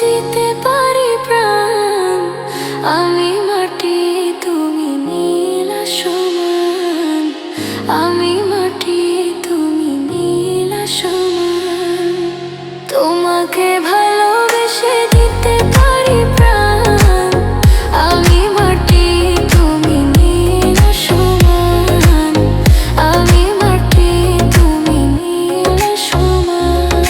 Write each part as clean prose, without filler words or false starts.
দিতে পারি প্রাণ। আমি মাটি, তুমি নীল আসমান। আমি মাটি, তুমি নীল আসমান। তোমাকে ভালোবেসে দিতে পারি প্রাণ। আমি মাটি, তুমি নীল আসমান। আমি মাটি, তুমি নীল আসমান।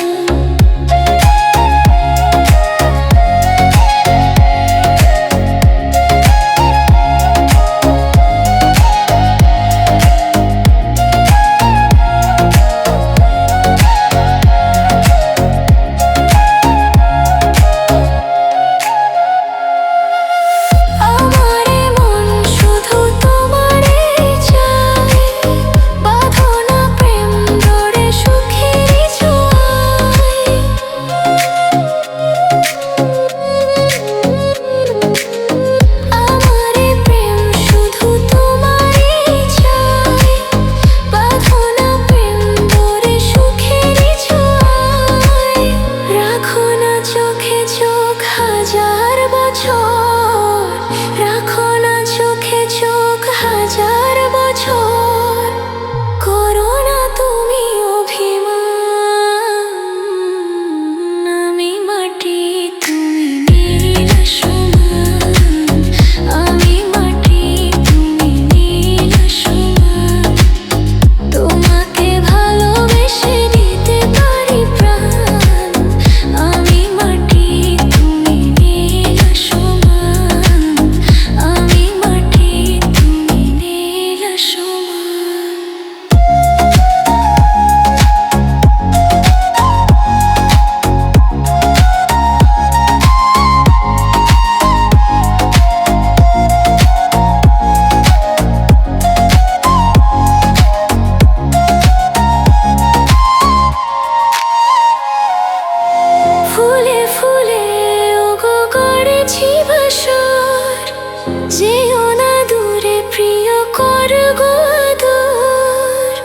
যেও না দূরে প্রিয় কর গো দূর।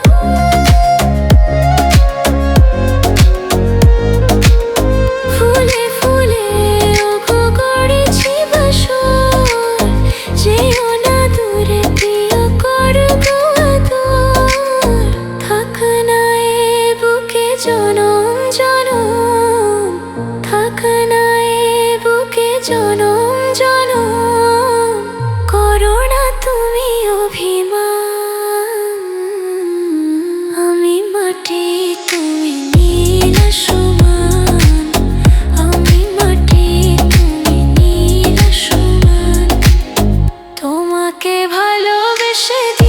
ফুলে ফুলে ওগো গড়েছি বাসর। যেও না দূরে প্রিয় কর গো দূর। থাক না এ বুকে জনম জনম। থাক না এ বুকে জনম জনম। করোনা তুমি অভিমান। আমি মাটি, তুমি নীল আসমান। আমি মাটি, তুমি নীল আসমান। তোমাকে ভালোবেসে